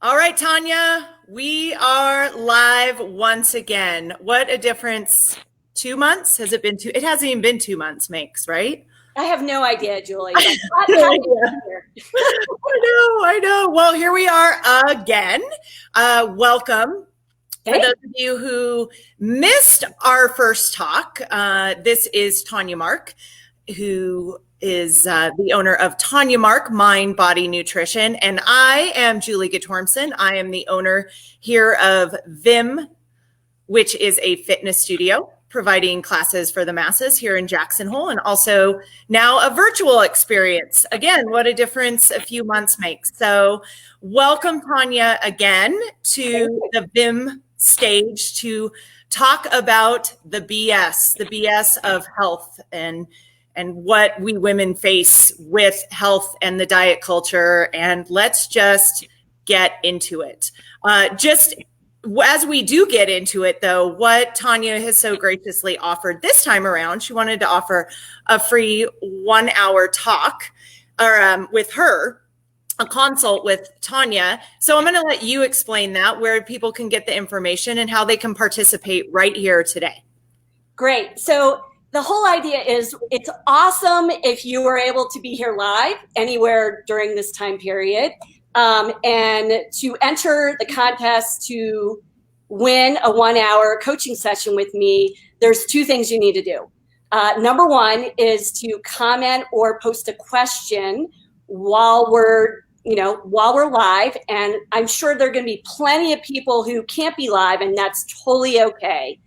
All right, Tanya, we are live once again. What a difference. 2 months? Has it been two? It hasn't even been 2 months makes, right? I have no idea, Julie. I know. Well, here we are again. Welcome. Okay. For those of you who missed our first talk, this is Tanya Mark, who is the owner of Tanya Mark Mind Body Nutrition, and I am 𝘠𝘠𝘠-𝘠𝘠. I am the owner here of 𝘬𝑚, which is a fitness studio providing classes for the masses here in Jackson Hole, and also now a virtual experience. Again, what a difference a few months makes. So welcome, Tanya, again to the 𝘬𝑚 stage to talk about the BS of health and what we women face with health and the diet culture. And let's just get into it. Just as we do get into it, though, what Tanya has so graciously offered this time around, she wanted to offer a free 1-hour talk with her, a consult with Tanya. So I'm going to let you explain that, where people can get the information and how they can participate right here today. Great. So the whole idea is it's awesome if you were able to be here live anywhere during this time period. And to enter the contest to win a 1-hour coaching session with me, there's 2 things you need to do. Number 1 is to comment or post a question while we're live. And I'm sure there are going to be plenty of people who can't be live, and that's totally okay.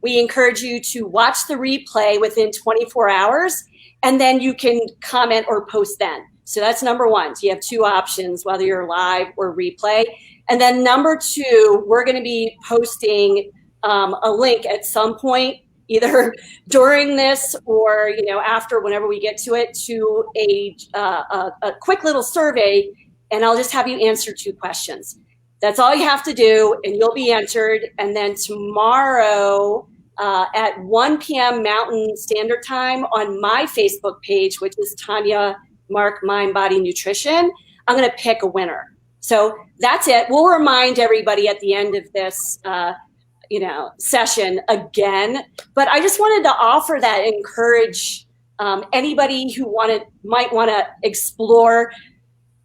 We encourage you to watch the replay within 24 hours, and then you can comment or post then. So that's number 1. So you have 2 options, whether you're live or replay. And then number 2, we're going to be posting a link at some point, either during this or after, whenever we get to it, to a quick little survey, and I'll just have you answer 2 questions. That's all you have to do, and you'll be entered. And then tomorrow at 1 p.m. Mountain Standard Time on my Facebook page, which is Tanya Mark Mind Body Nutrition, I'm going to pick a winner. So that's it. We'll remind everybody at the end of this session again. But I just wanted to offer that, encourage anybody who might want to explore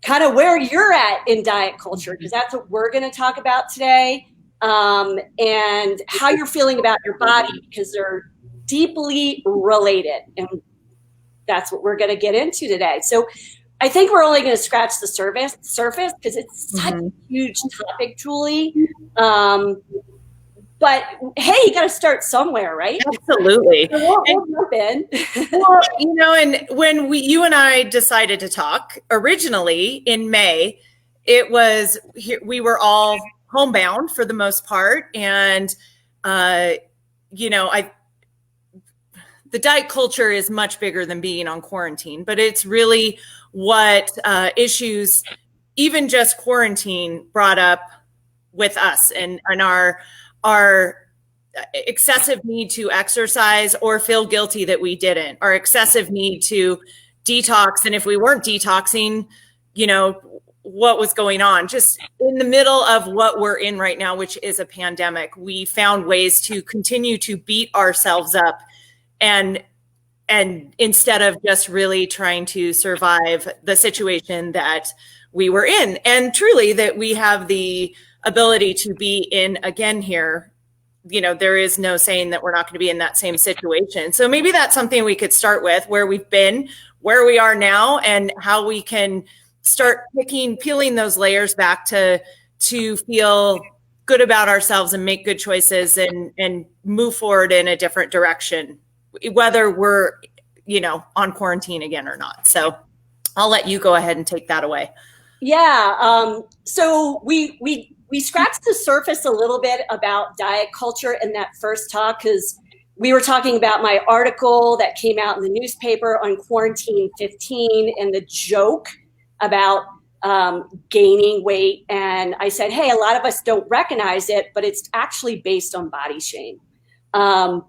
kind of where you're at in diet culture, because that's what we're going to talk about today, and how you're feeling about your body, because they're deeply related. And that's what we're going to get into today. So I think we're only going to scratch the surface because it's such a huge topic, Julie. But hey, you got to start somewhere, right? Absolutely. So we'll jump in. Well, and when you and I decided to talk originally in May, we were all homebound for the most part, and the diet culture is much bigger than being on quarantine, but it's really what issues even just quarantine brought up with us and our excessive need to exercise or feel guilty that we didn't, our excessive need to detox. And if we weren't detoxing, what was going on just in the middle of what we're in right now, which is a pandemic. We found ways to continue to beat ourselves up and instead of just really trying to survive the situation that we were in. And truly that we have the ability to be in again here. There is no saying that we're not going to be in that same situation. So maybe that's something we could start with, where we've been, where we are now, and how we can start peeling those layers back to feel good about ourselves and make good choices and move forward in a different direction, whether we're, on quarantine again or not. So I'll let you go ahead and take that away. Yeah. So we scratched the surface a little bit about diet culture in that first talk, because we were talking about my article that came out in the newspaper on Quarantine 15 and the joke about gaining weight. And I said, hey, a lot of us don't recognize it, but it's actually based on body shame. And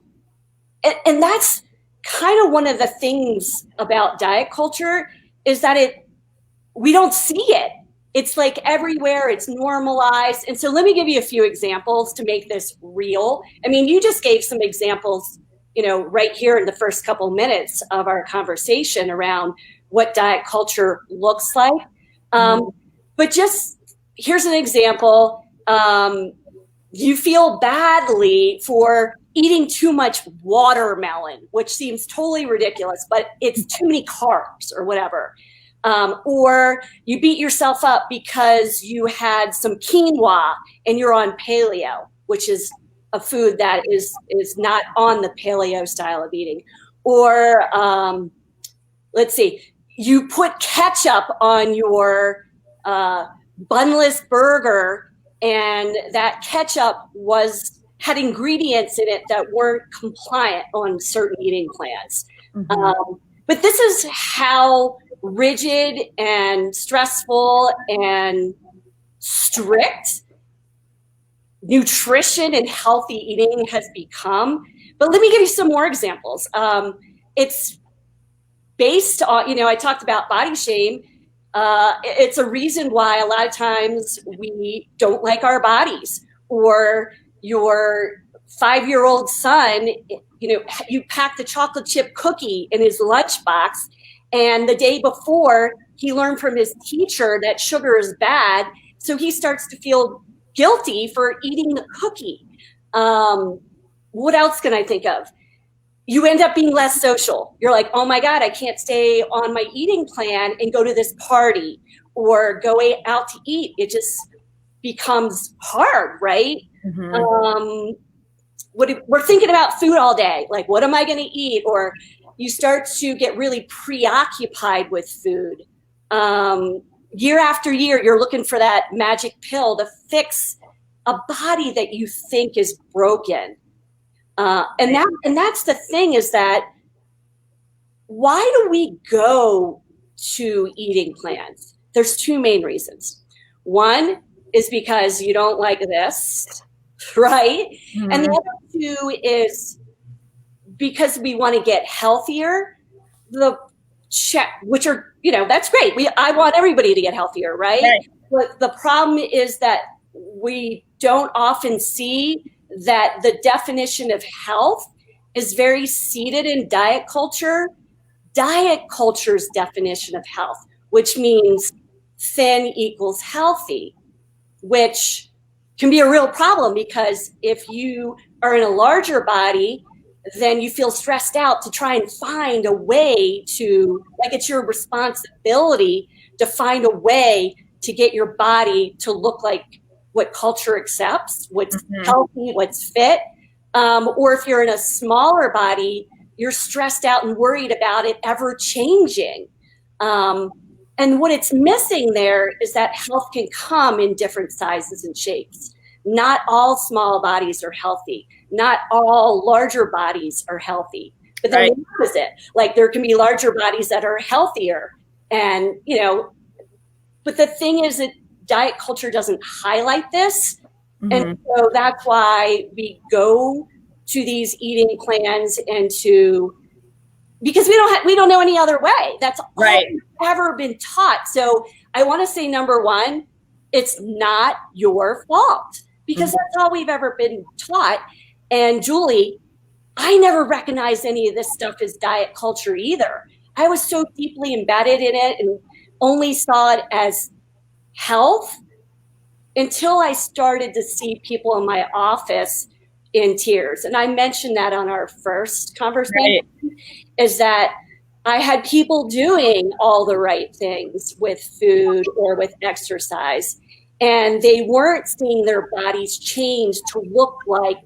that's kind of one of the things about diet culture, is that we don't see it. it's like everywhere, it's normalized. And so let me give you a few examples to make this real. I mean, you just gave some examples, you know, right here in the first couple minutes of our conversation around what diet culture looks like. But just here's an example. You feel badly for eating too much watermelon, which seems totally ridiculous, but it's too many carbs or whatever. Or you beat yourself up because you had some quinoa and you're on paleo, which is a food that is not on the paleo style of eating. Or let's see, you put ketchup on your bunless burger, and that ketchup had ingredients in it that weren't compliant on certain eating plans. But this is how rigid and stressful and strict nutrition and healthy eating has become. But let me give you some more examples. It's based on, you know, I talked about body shame. It's a reason why a lot of times we don't like our bodies. Or your 5-year-old son, you know, you packed a chocolate chip cookie in his lunchbox, and the day before he learned from his teacher that sugar is bad, so he starts to feel guilty for eating the cookie. What else can I think of? You end up being less social. You're like, oh my God, I can't stay on my eating plan and go to this party or go out to eat. It just becomes hard, right? We're thinking about food all day. Like, what am I going to eat? Or you start to get really preoccupied with food. Year after year, you're looking for that magic pill to fix a body that you think is broken. And that's the thing, is that why do we go to eating plans? There's two main reasons. One is because you don't like this, right? And the other two is because we want to get healthier, which are, you know, that's great. I want everybody to get healthier, right? But the problem is that we don't often see that the definition of health is very seated in diet culture. Diet culture's definition of health, which means thin equals healthy, which can be a real problem, because if you are in a larger body, then you feel stressed out to try and find a way to, like, it's your responsibility to find a way to get your body to look like what culture accepts, what's healthy, what's fit. Or if you're in a smaller body, you're stressed out and worried about it ever changing. And what it's missing there is that health can come in different sizes and shapes. Not all small bodies are healthy. Not all larger bodies are healthy. But then the opposite, like, there can be larger bodies that are healthier. And, you know, but the thing is that diet culture doesn't highlight this. And so that's why we go to these eating plans because we don't know any other way. That's all we've ever been taught. So I want to say, number one, it's not your fault, because that's all we've ever been taught. And Julie, I never recognized any of this stuff as diet culture either. I was so deeply embedded in it and only saw it as health until I started to see people in my office in tears. And I mentioned that on our first conversation, is that I had people doing all the right things with food or with exercise, and they weren't seeing their bodies change to look like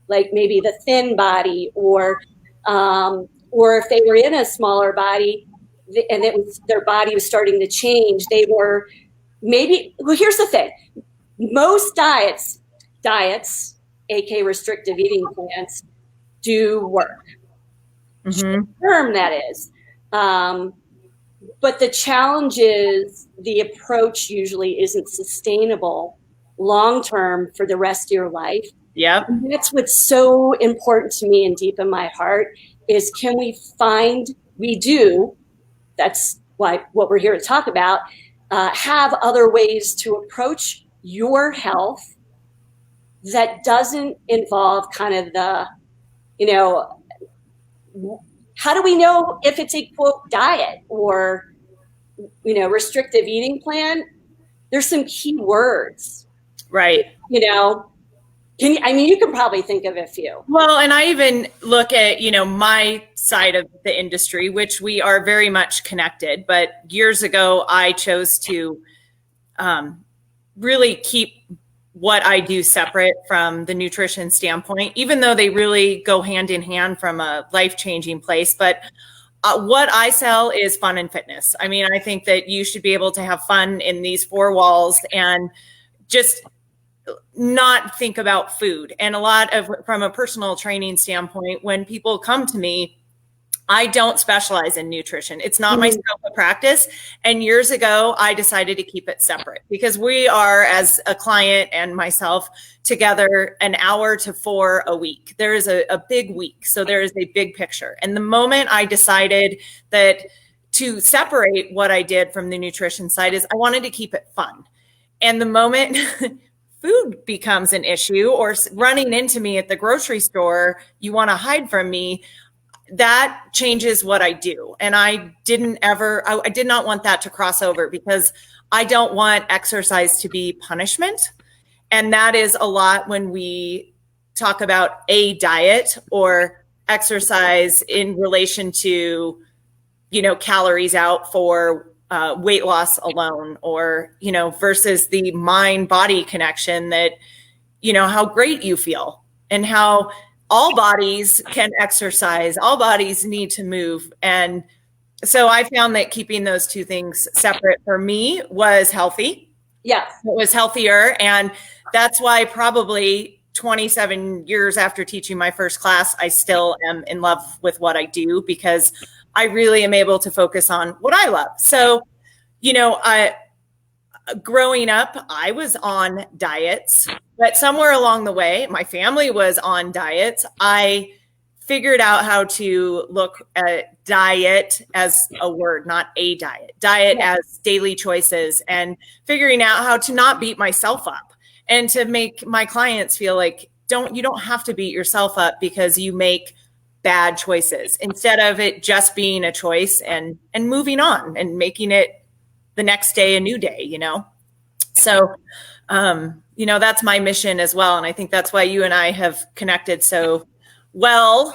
maybe the thin body, or if they were in a smaller body and their body was starting to change, they were well, here's the thing. Most diets, aka restrictive eating plans, do work. Term, that is. But the challenge is the approach usually isn't sustainable long-term for the rest of your life. And that's what's so important to me and deep in my heart, is that's what we're here to talk about. have other ways to approach your health that doesn't involve kind of the, how do we know if it's a quote diet or, restrictive eating plan? There's some key words. Right. You can probably think of a few. Well, and I even look at, my side of the industry, which we are very much connected. But years ago, I chose to really keep what I do separate from the nutrition standpoint, even though they really go hand in hand from a life-changing place. But what I sell is fun and fitness. I mean, I think that you should be able to have fun in these four walls and just not think about food. And from a personal training standpoint, when people come to me, I don't specialize in nutrition. It's not my scope of practice. And years ago, I decided to keep it separate because we are, as a client and myself, together an hour to 4 a week. There is a big week. So there is a big picture. And the moment I decided that to separate what I did from the nutrition side is I wanted to keep it fun. And the moment food becomes an issue or running into me at the grocery store, you want to hide from me, that changes what I do. And I did not want that to cross over because I don't want exercise to be punishment. And that is a lot when we talk about a diet or exercise in relation to, calories out for weight loss alone, or, versus the mind-body connection that, how great you feel and how all bodies can exercise, all bodies need to move. And so I found that keeping those two things separate for me was healthy. Yeah. It was healthier. And that's why probably 27 years after teaching my first class, I still am in love with what I do because I really am able to focus on what I love. So, growing up, I was on diets, but somewhere along the way, my family was on diets. I figured out how to look at diet as a word, not a diet as daily choices, and figuring out how to not beat myself up and to make my clients feel like you don't have to beat yourself up because you make bad choices, instead of it just being a choice and moving on and making it the next day a new day, So, that's my mission as well. And I think that's why you and I have connected so well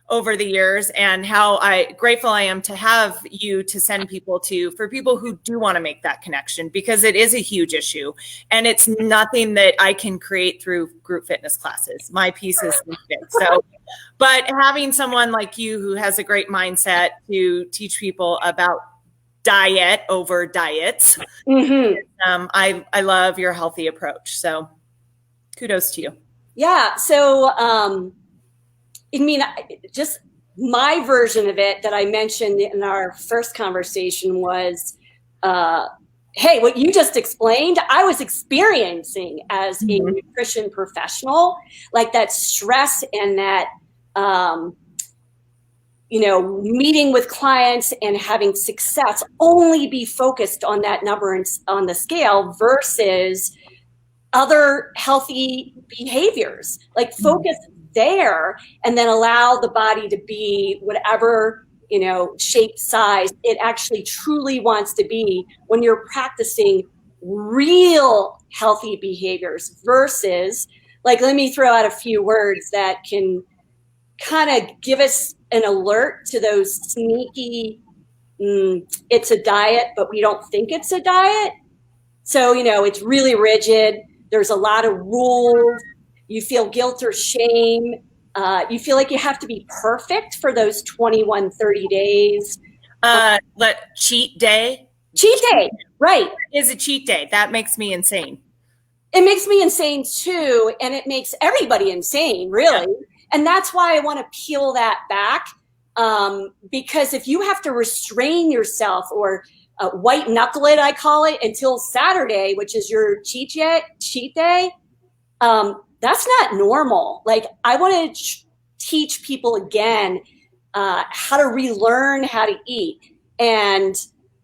over the years, and how grateful I am to have you to send people to, for people who do want to make that connection, because it is a huge issue and it's nothing that I can create through group fitness classes. My piece is big. So, but having someone like you who has a great mindset to teach people about diet over diets. I love your healthy approach. So kudos to you. Yeah. So, just my version of it that I mentioned in our first conversation was, hey, what you just explained, I was experiencing as a nutrition professional, like that stress and that, meeting with clients and having success only be focused on that number on the scale versus other healthy behaviors, like focus there and then allow the body to be whatever, shape, size it actually truly wants to be when you're practicing real healthy behaviors versus, like, let me throw out a few words that can kind of give us an alert to those sneaky, it's a diet, but we don't think it's a diet. So, it's really rigid. There's a lot of rules. You feel guilt or shame. You feel like you have to be perfect for those 21, 30 days. Cheat day. Cheat day, right. Is a cheat day. That makes me insane. It makes me insane too. And it makes everybody insane, really. Yeah. And that's why I want to peel that back. Because if you have to restrain yourself or white knuckle it, I call it, until Saturday, which is your cheat day, that's not normal. Like, I want to teach people again how to relearn how to eat. And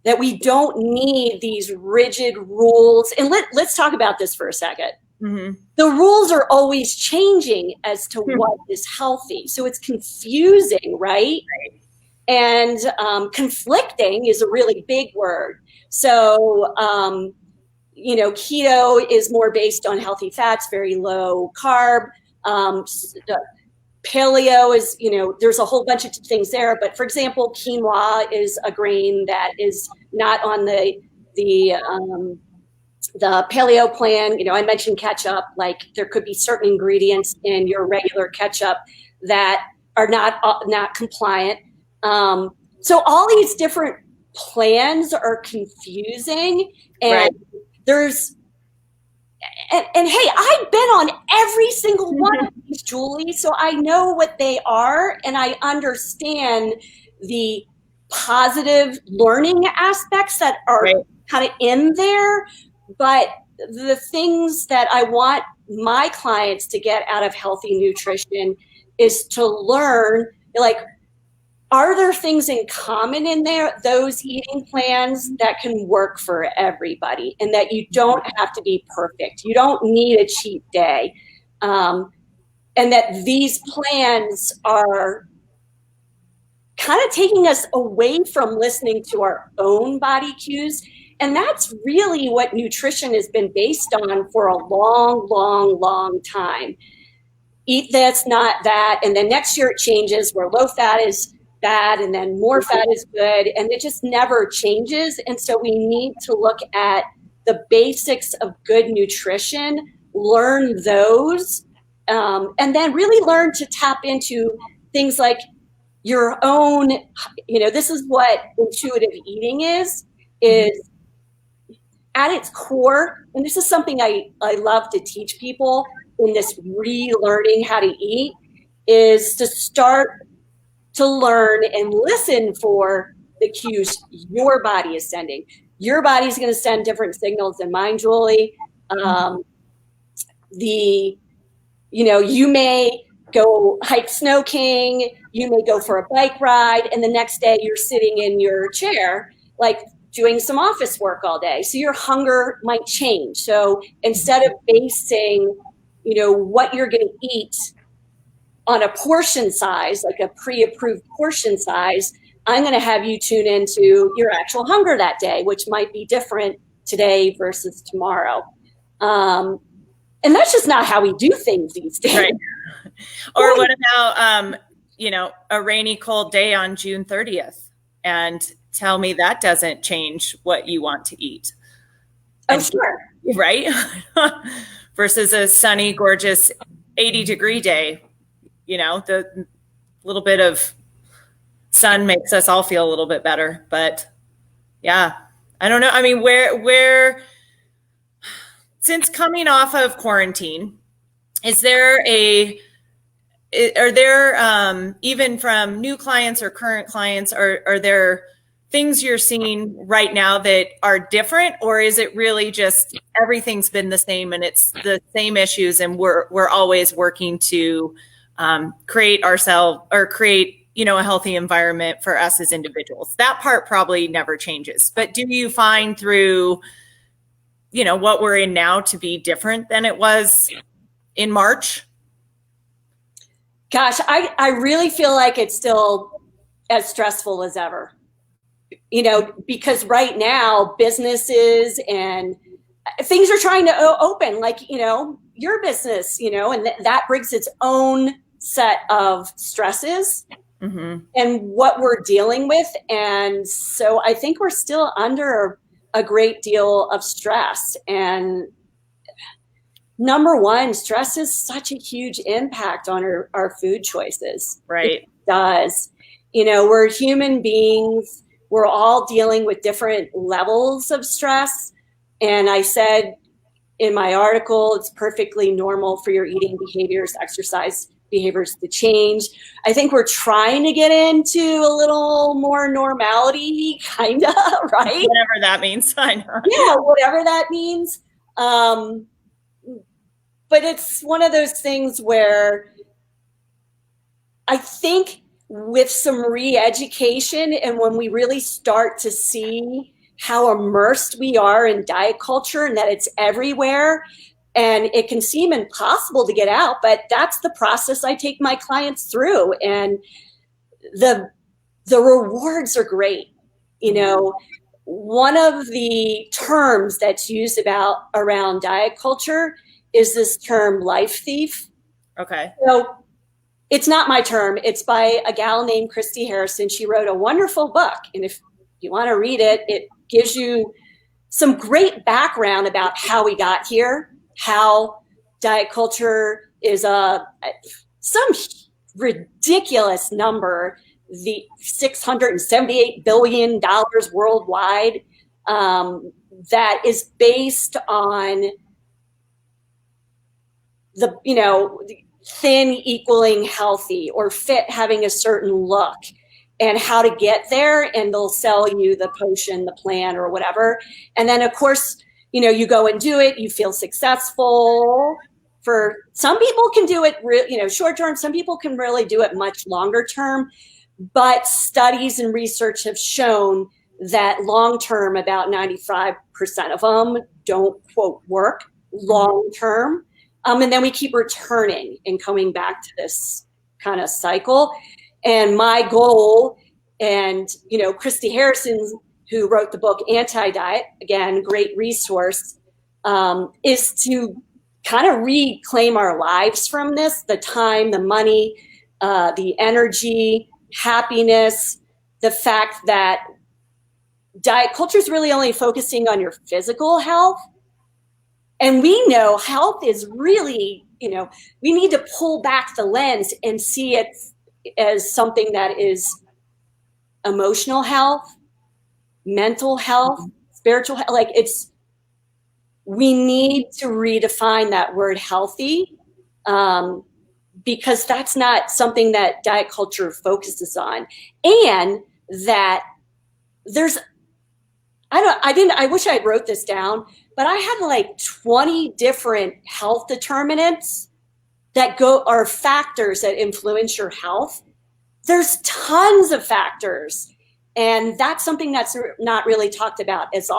that we don't need these rigid rules. And let's talk about this for a second. Mm-hmm. The rules are always changing as to what is healthy. So it's confusing, right? And conflicting is a really big word. So, keto is more based on healthy fats, very low carb. Paleo is, there's a whole bunch of things there. But for example, quinoa is a grain that is not on the paleo plan. I mentioned ketchup, like there could be certain ingredients in your regular ketchup that are not compliant. So all these different plans are confusing, and there's, and hey, I've been on every single one of these, Julie, so I know what they are, and I understand the positive learning aspects that are kind of in there. But the things that I want my clients to get out of healthy nutrition is to learn, like, are there things in common in there, those eating plans that can work for everybody, and that you don't have to be perfect. You don't need a cheat day. And that these plans are kind of taking us away from listening to our own body cues. And that's really what nutrition has been based on for a long, long, long time. Eat this, not that. And then next year it changes where low fat is bad and then more fat is good. And it just never changes. And so we need to look at the basics of good nutrition, learn those, and then really learn to tap into things like your own, this is what intuitive eating is at its core, and this is something I love to teach people in this relearning how to eat, is to start to learn and listen for the cues your body is sending. Your body's going to send different signals than mine, Julie. You may go hike Snow King, you may go for a bike ride, and the next day you're sitting in your chair, like doing some office work all day. So your hunger might change. So instead of basing, what you're going to eat on a portion size, like a pre-approved portion size, I'm going to have you tune into your actual hunger that day, which might be different today versus tomorrow. And that's just not how we do things these days. Right. Or what about, a rainy, cold day on June 30th, and tell me that doesn't change what you want to eat. Oh, sure. Right? Versus a sunny, gorgeous 80-degree day. The little bit of sun makes us all feel a little bit better. But yeah, I don't know. I mean, where since coming off of quarantine, are there even from new clients or current clients, are there things you're seeing right now that are different, or is it really just everything's been the same and it's the same issues, and we're always working to create a healthy environment for us as individuals? That part probably never changes. But do you find through, what we're in now to be different than it was in March? Gosh, I really feel like it's still as stressful as ever, because right now businesses and things are trying to open, like, your business, and that brings its own set of stresses and what we're dealing with. And so I think we're still under a great deal of stress. And number one, stress has such a huge impact on our food choices. Right. It does. We're human beings. We're all dealing with different levels of stress. And I said in my article, it's perfectly normal for your eating behaviors, exercise behaviors to change. I think we're trying to get into a little more normality, kind of, right? Whatever that means. I know. Yeah, whatever that means. But it's one of those things where I think with some re-education, and when we really start to see how immersed we are in diet culture and that it's everywhere. And it can seem impossible to get out, but that's the process I take my clients through. And the rewards are great. You know, one of the terms that's used around diet culture is this term life thief. Okay. So it's not my term. It's by a gal named Christy Harrison. She wrote a wonderful book. And if you want to read it, it gives you some great background about how we got here, how diet culture is some ridiculous number, the $678 billion worldwide, that is based on thin equaling healthy, or fit having a certain look, and how to get there. And they'll sell you the potion, the plan, or whatever. And then of course, you go and do it, you feel successful. For some people can do it short term, some people can really do it much longer term. But studies and research have shown that long term, about 95% of them don't, quote, work long term. And then we keep returning and coming back to this kind of cycle. And my goal, and Christy Harrison, who wrote the book Anti-Diet, again, great resource, is to kind of reclaim our lives from this, the time, the money, the energy, happiness, the fact that diet culture is really only focusing on your physical health. And we know health is really, we need to pull back the lens and see it as something that is emotional health, mental health, spiritual health. Like we need to redefine that word healthy, because that's not something that diet culture focuses on. And that I wish I wrote this down, but I had like 20 different health determinants that are factors that influence your health. There's tons of factors. And that's something that's not really talked about at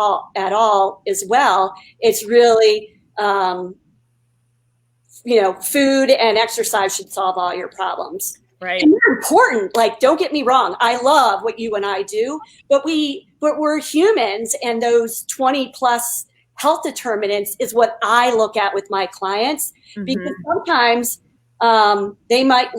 all as well. It's really, food and exercise should solve all your problems. Right. And they're important. Like, don't get me wrong. I love what you and I do, but we're humans, and those 20 plus health determinants is what I look at with my clients, because sometimes they might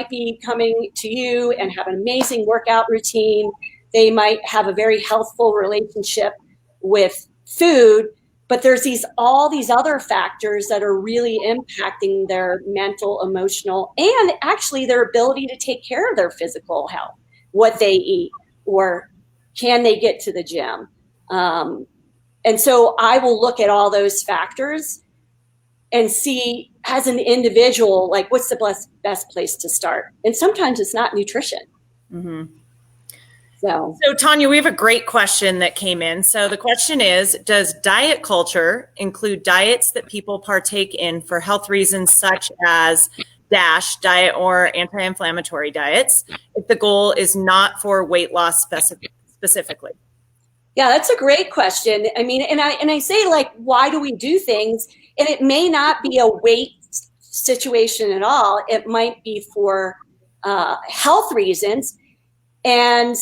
be coming to you and have an amazing workout routine. They might have a very healthful relationship with food, but there's all these other factors that are really impacting their mental, emotional, and actually their ability to take care of their physical health, what they eat, or can they get to the gym? And so I will look at all those factors and see, as an individual, like, what's the best place to start? And sometimes it's not nutrition. So Tanya, we have a great question that came in. So the question is, does diet culture include diets that people partake in for health reasons, such as DASH diet or anti-inflammatory diets, if the goal is not for weight loss specifically? Yeah, that's a great question. I mean, and I say, like, why do we do things? And it may not be a weight situation at all. It might be for health reasons. And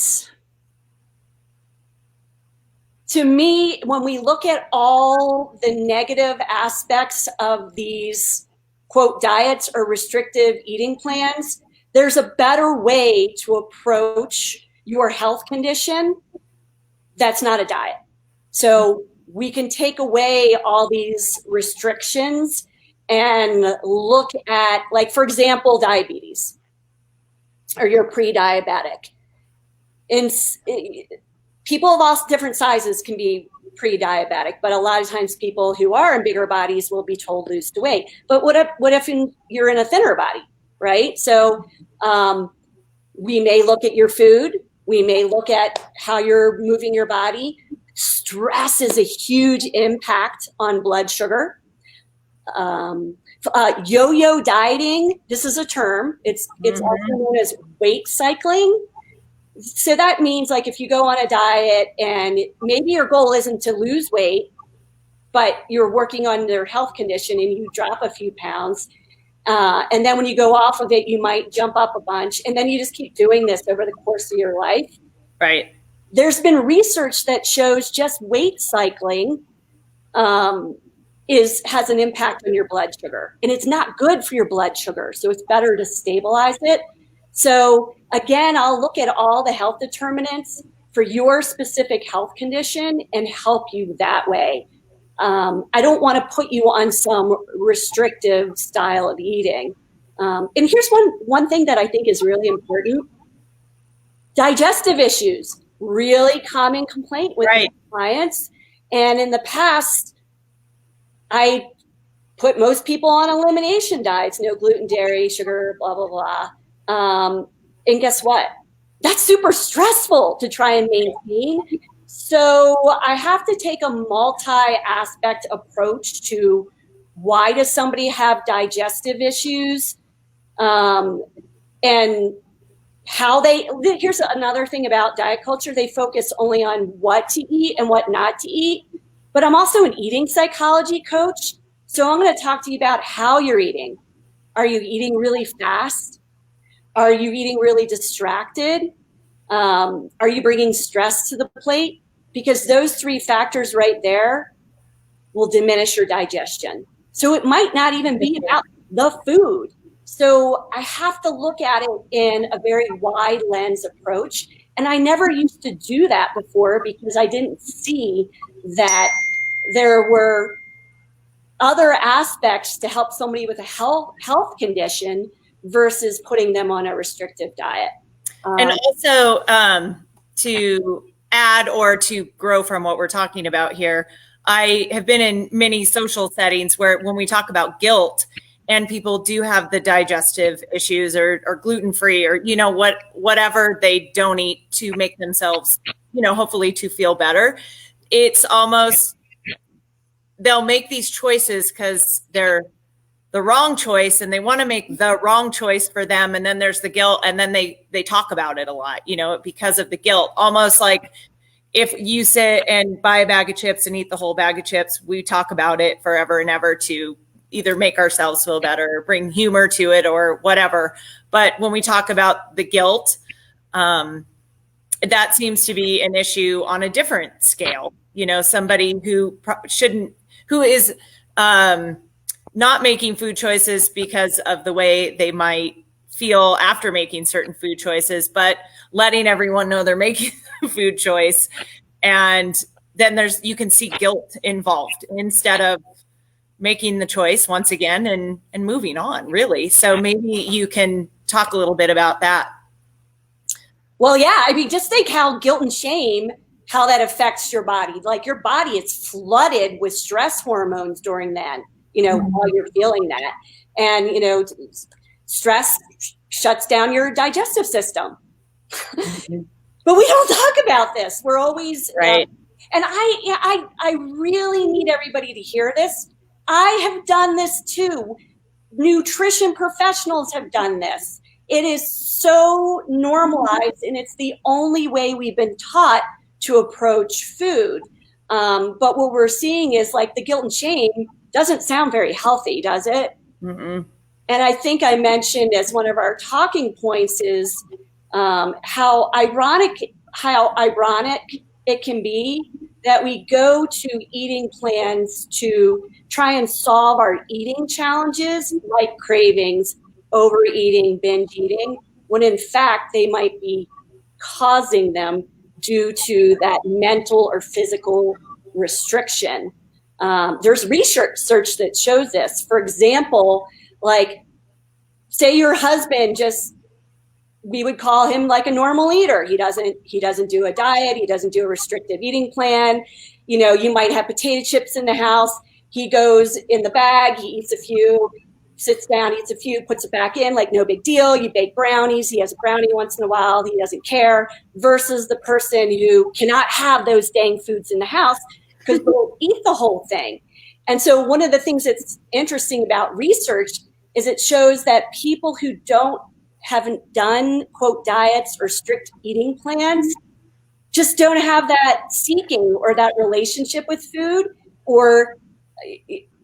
to me, when we look at all the negative aspects of these, quote, diets or restrictive eating plans, there's a better way to approach your health condition that's not a diet. So we can take away all these restrictions and look at, like, for example, diabetes, or you're pre-diabetic. And people of all different sizes can be pre-diabetic, but a lot of times people who are in bigger bodies will be told lose the weight. But what if you're in a thinner body, right? So we may look at your food. We may look at how you're moving your body. Stress is a huge impact on blood sugar. Yo-yo dieting, this is a term. It's also known as weight cycling. So that means like if you go on a diet and maybe your goal isn't to lose weight, but you're working on their health condition and you drop a few pounds, and then when you go off of it, you might jump up a bunch, and then you just keep doing this over the course of your life. Right. There's been research that shows just weight cycling has an impact on your blood sugar, and it's not good for your blood sugar. So it's better to stabilize it. So again, I'll look at all the health determinants for your specific health condition and help you that way. I don't want to put you on some restrictive style of eating. And here's one thing that I think is really important. Digestive issues, really common complaint with my clients. And in the past, I put most people on elimination diets, no gluten, dairy, sugar, blah, blah, blah. And guess what? That's super stressful to try and maintain. So I have to take a multi-aspect approach to why does somebody have digestive issues, and how here's another thing about diet culture. They focus only on what to eat and what not to eat. But I'm also an eating psychology coach. So I'm going to talk to you about how you're eating. Are you eating really fast? Are you eating really distracted? Are you bringing stress to the plate? Because those three factors right there will diminish your digestion. So it might not even be about the food. So I have to look at it in a very wide lens approach. And I never used to do that before because I didn't see that there were other aspects to help somebody with a health condition versus putting them on a restrictive diet. And also to add or to grow from what we're talking about here, I have been in many social settings where when we talk about guilt and people do have the digestive issues or gluten-free or, whatever they don't eat to make themselves, hopefully to feel better, it's almost, they'll make these choices because they're the wrong choice and they want to make the wrong choice for them. And then there's the guilt. And then they talk about it a lot, because of the guilt, almost like if you sit and buy a bag of chips and eat the whole bag of chips, we talk about it forever and ever to either make ourselves feel better or bring humor to it or whatever. But when we talk about the guilt, that seems to be an issue on a different scale. Somebody who is not making food choices because of the way they might feel after making certain food choices, but letting everyone know they're making a food choice. And then you can see guilt involved instead of making the choice once again and moving on, really. So maybe you can talk a little bit about that. Well, yeah, just think how guilt and shame, how that affects your body. Like your body is flooded with stress hormones during that, while you're feeling that. And, stress shuts down your digestive system. But we don't talk about this. We're always, right. And I really need everybody to hear this. I have done this too. Nutrition professionals have done this. It is so normalized, and it's the only way we've been taught to approach food. But what we're seeing is like the guilt and shame doesn't sound very healthy, does it? Mm-mm. And I think I mentioned as one of our talking points is how ironic it can be that we go to eating plans to try and solve our eating challenges like cravings, overeating, binge eating, when in fact they might be causing them due to that mental or physical restriction. There's research that shows this. For example, like say your husband we would call him like a normal eater. He doesn't do a diet. He doesn't do a restrictive eating plan. You might have potato chips in the house. He goes in the bag, he eats a few, sits down, eats a few, puts it back in, like no big deal. You bake brownies. He has a brownie once in a while. He doesn't care, versus the person who cannot have those dang foods in the house because they'll eat the whole thing. And so one of the things that's interesting about research is it shows that people who don't haven't done, quote, diets or strict eating plans just don't have that seeking or that relationship with food,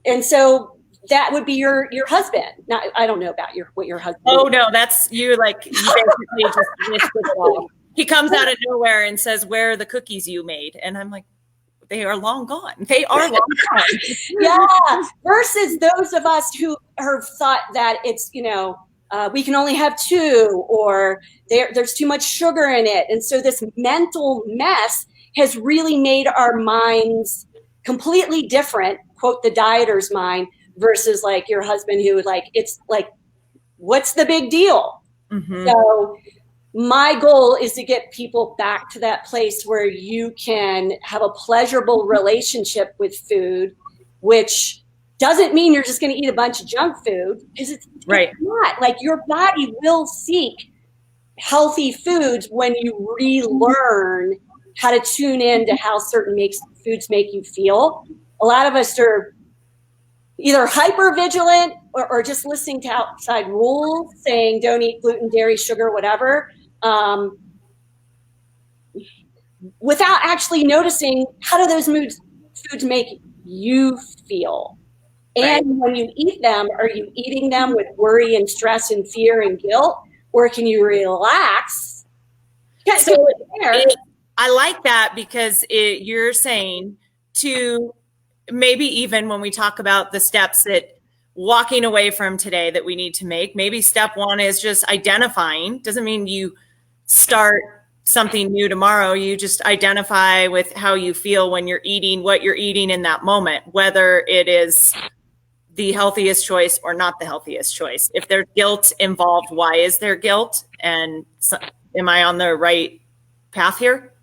and so that would be your husband. Now, I don't know about what your husband. Oh no, that's you. Like you basically just listed it all. He comes out of nowhere and says, "Where are the cookies you made?" And I'm like, "They are long gone. They are long gone." Yeah. Versus those of us who have thought that it's, we can only have 2, or there's too much sugar in it. And so this mental mess has really made our minds completely different, quote, the dieter's mind, versus like your husband who it's like, what's the big deal? Mm-hmm. So my goal is to get people back to that place where you can have a pleasurable relationship with food, which doesn't mean you're just going to eat a bunch of junk food, because it's not. Like, your body will seek healthy foods when you relearn how to tune in to how certain foods make you feel. A lot of us are either hyper vigilant or just listening to outside rules saying don't eat gluten, dairy, sugar, whatever, without actually noticing how do those foods make you feel. Right. And when you eat them, are you eating them with worry and stress and fear and guilt, or can you relax? So I like that, because you're saying to maybe even when we talk about the steps that walking away from today that we need to make, maybe step 1 is just identifying. Doesn't mean you start something new tomorrow. You just identify with how you feel when you're eating, what you're eating in that moment, whether it is the healthiest choice or not the healthiest choice. If there's guilt involved, why is there guilt? And am I on the right path here?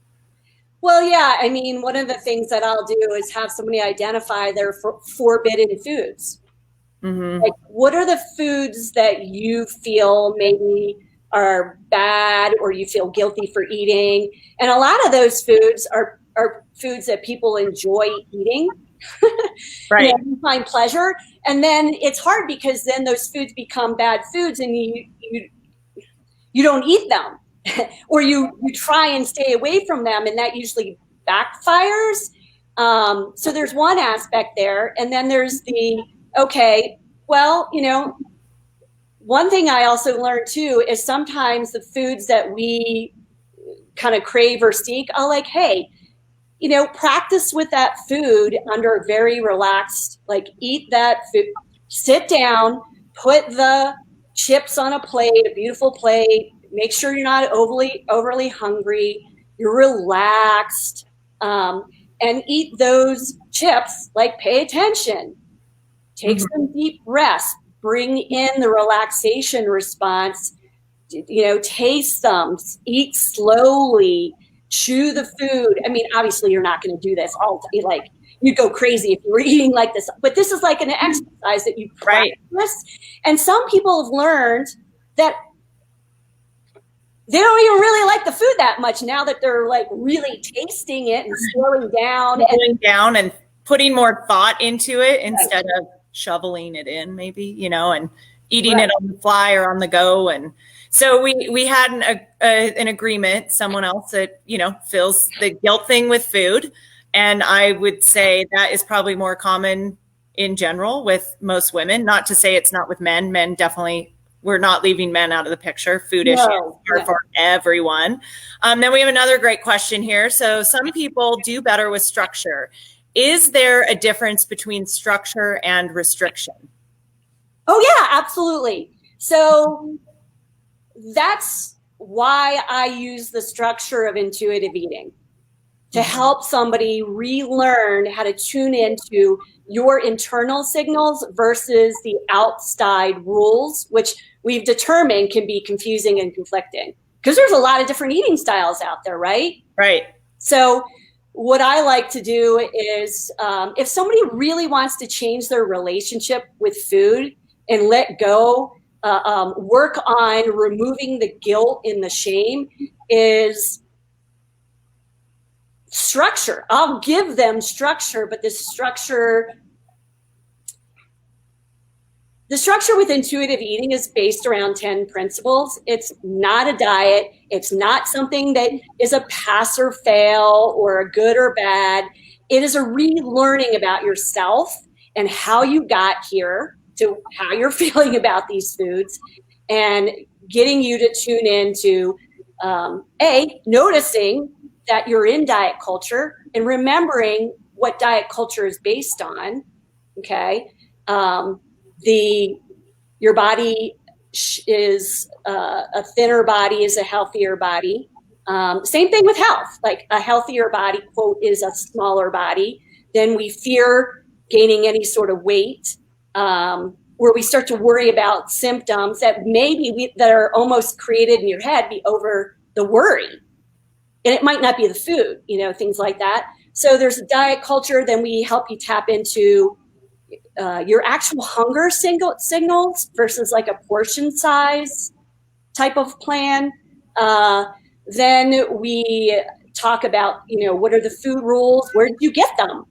Well, yeah. I mean, one of the things that I'll do is have somebody identify their forbidden foods. Mm-hmm. Like, what are the foods that you feel maybe are bad or you feel guilty for eating? And a lot of those foods are foods that people enjoy eating. Right. You find pleasure. And then it's hard, because then those foods become bad foods and you don't eat them. Or you try and stay away from them, and that usually backfires. So there's one aspect there. And then there's one thing I also learned too is sometimes the foods that we kind of crave or seek, I'll like, hey, practice with that food under very relaxed, like, eat that food, sit down, put the chips on a plate, a beautiful plate, make sure you're not overly hungry, you're relaxed, and eat those chips, like, pay attention, take some deep breaths, bring in the relaxation response, taste them, eat slowly, chew the food. I mean, obviously you're not going to do this all day. Like, you'd go crazy if you were eating like this, but this is like an exercise that you practice. Right. And some people have learned that they don't even really like the food that much now that they're like really tasting it and slowing down and putting more thought into it instead of shoveling it in, maybe, and eating it on the fly or on the go. And so we had an agreement, someone else that, feels the guilt thing with food. And I would say that is probably more common in general with most women, not to say it's not with men. Men definitely, we're not leaving men out of the picture. Food issues are for everyone. Then we have another great question here. So some people do better with structure. Is there a difference between structure and restriction? Oh, yeah, absolutely. So that's why I use the structure of intuitive eating, to help somebody relearn how to tune into your internal signals versus the outside rules, which we've determined can be confusing and conflicting, because there's a lot of different eating styles out there, right? Right. So what I like to do is, if somebody really wants to change their relationship with food and let go, work on removing the guilt and the shame, is structure. I'll give them structure, but this structure The structure with intuitive eating is based around 10 principles. It's not a diet. It's not something that is a pass or fail or a good or bad. It is a relearning about yourself and how you got here to how you're feeling about these foods, and getting you to tune into, noticing that you're in diet culture and remembering what diet culture is based on, okay? Your body is a thinner body is a healthier body. Same thing with health, like a healthier body, quote, is a smaller body. Then we fear gaining any sort of weight, where we start to worry about symptoms that that are almost created in your head be over the worry. And it might not be the food, things like that. So there's a diet culture. Then we help you tap into your actual hunger signals versus like a portion size type of plan. Then we talk about, what are the food rules? Where did you get them?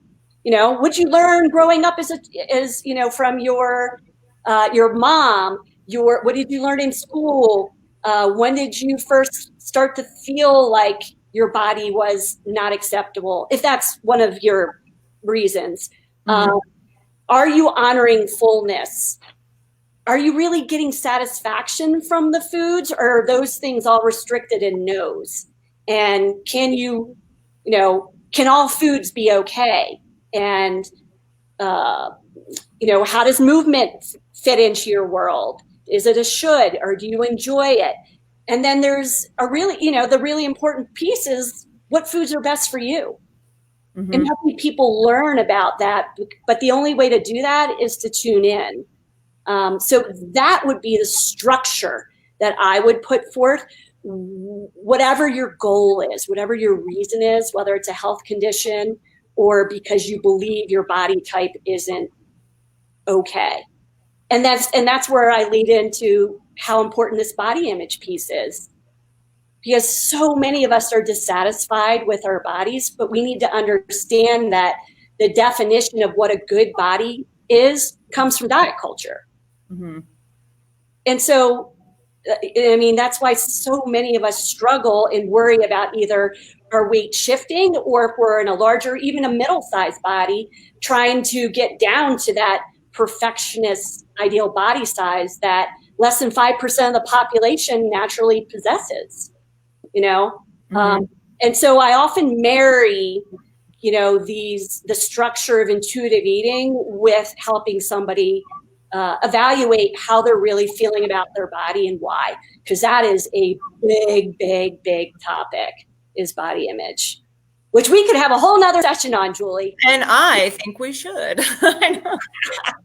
What'd you learn growing up from your mom? What did you learn in school? When did you first start to feel like your body was not acceptable? If that's one of your reasons. Mm-hmm. Are you honoring fullness? Are you really getting satisfaction from the foods, or are those things all restricted in no's? And can all foods be okay? And, how does movement fit into your world? Is it a should, or do you enjoy it? And then there's the really important piece is what foods are best for you. Mm-hmm. And helping people learn about that. But the only way to do that is to tune in. So that would be the structure that I would put forth. Whatever your goal is, whatever your reason is, whether it's a health condition or because you believe your body type isn't okay. And that's where I lead into how important this body image piece is. Because so many of us are dissatisfied with our bodies, but we need to understand that the definition of what a good body is comes from diet culture. Mm-hmm. And so, that's why so many of us struggle and worry about either our weight shifting, or if we're in a larger, even a middle-sized body, trying to get down to that perfectionist ideal body size that less than 5% of the population naturally possesses. Mm-hmm. And so I often marry, the structure of intuitive eating with helping somebody evaluate how they're really feeling about their body and why, because that is a big, big, big topic, is body image, which we could have a whole nother session on, Julie. And I think we should.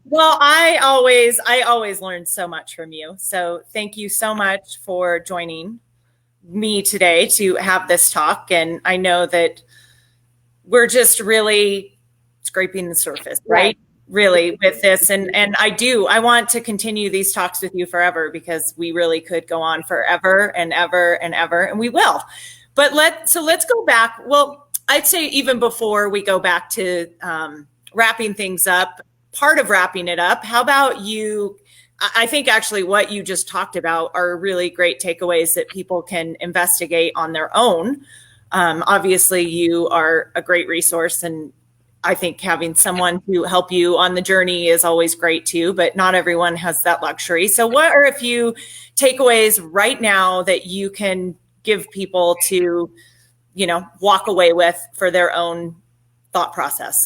Well, I always learn so much from you. So thank you so much for joining me today to have this talk. And I know that we're just really scraping the surface, right? Really with this. And I want to continue these talks with you forever, because we really could go on forever and ever and ever, and we will. But let's go back. Well, I'd say even before we go back to wrapping things up, part of wrapping it up, how about you? I think actually what you just talked about are really great takeaways that people can investigate on their own. Obviously, you are a great resource, and I think having someone to help you on the journey is always great too, but not everyone has that luxury. So what are a few takeaways right now that you can give people to, walk away with for their own thought process?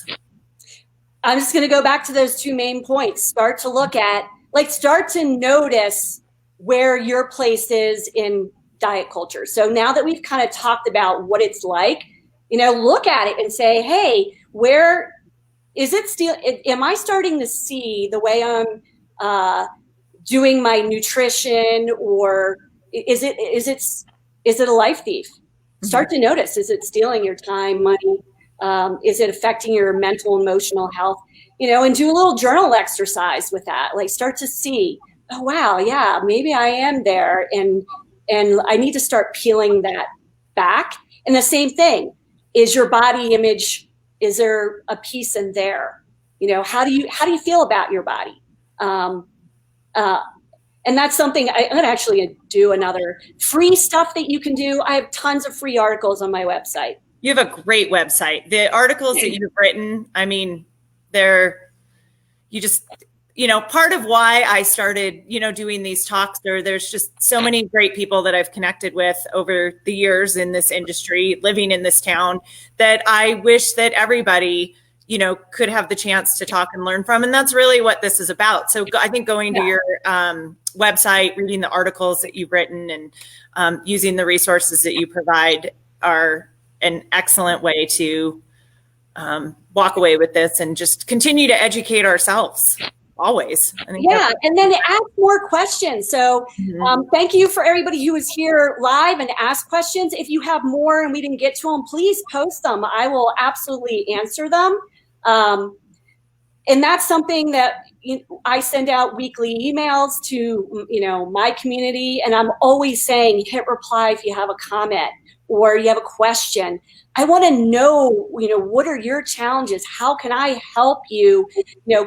I'm just going to go back to those two main points. Start to notice where your place is in diet culture. So now that we've kind of talked about what it's like, look at it and say, hey, where is it still? Am I starting to see the way I'm doing my nutrition, or is it a life thief? Mm-hmm. Start to notice, is it stealing your time, money? Is it affecting your mental, emotional health? And do a little journal exercise with that. Like, start to see, oh, wow, yeah, maybe I am there. And I need to start peeling that back. And the same thing, is your body image, is there a piece in there? How do you feel about your body? And that's something I'm going to actually do another free stuff that you can do. I have tons of free articles on my website. You have a great website. The articles that you've written, I mean, part of why I started, doing these talks, there's just so many great people that I've connected with over the years in this industry, living in this town, that I wish that everybody, could have the chance to talk and learn from. And that's really what this is about. So I think going to your website, reading the articles that you've written, and using the resources that you provide are an excellent way to walk away with this and just continue to educate ourselves always. And then ask more questions. So thank you for everybody who was here live and asked questions. If you have more and we didn't get to them, please post them. I will absolutely answer them. And that's something that I send out weekly emails to, my community. And I'm always saying, hit reply if you have a comment or you have a question. I want to know, what are your challenges? How can I help you,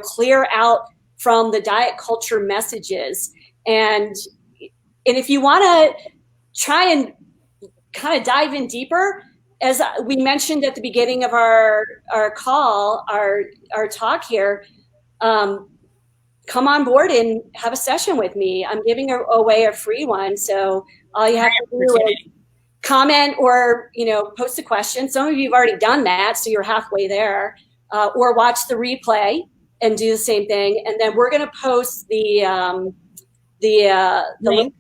clear out from the diet culture messages? And if you want to try and kind of dive in deeper, as we mentioned at the beginning of our call, our talk here, come on board and have a session with me. I'm giving away a free one. So all you have to do is comment or, post a question. Some of you have already done that, so you're halfway there, or watch the replay and do the same thing. And then we're going to post the link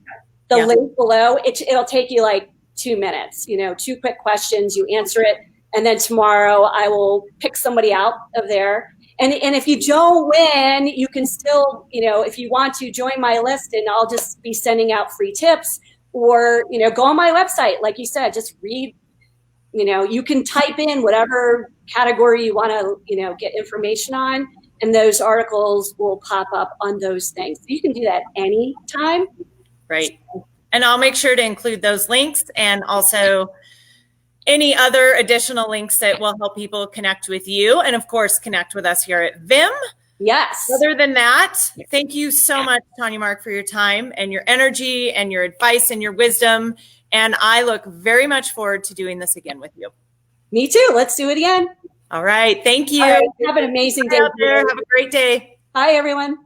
below. It'll take you like 2 minutes, 2 quick questions, you answer it. And then tomorrow I will pick somebody out of there. And if you don't win, you can still, if you want to join my list, and I'll just be sending out free tips, or, go on my website. Like you said, just read, you can type in whatever category you want to, get information on, and those articles will pop up on those things. So you can do that anytime. Right. And I'll make sure to include those links, and also any other additional links that will help people connect with you, and of course, connect with us here at VIM. Yes. Other than that, thank you so much, Tanya Mark, for your time and your energy and your advice and your wisdom. And I look very much forward to doing this again with you. Me too. Let's do it again. All right. Thank you. All right, have an amazing day. Out there. Have a great day. Bye, everyone.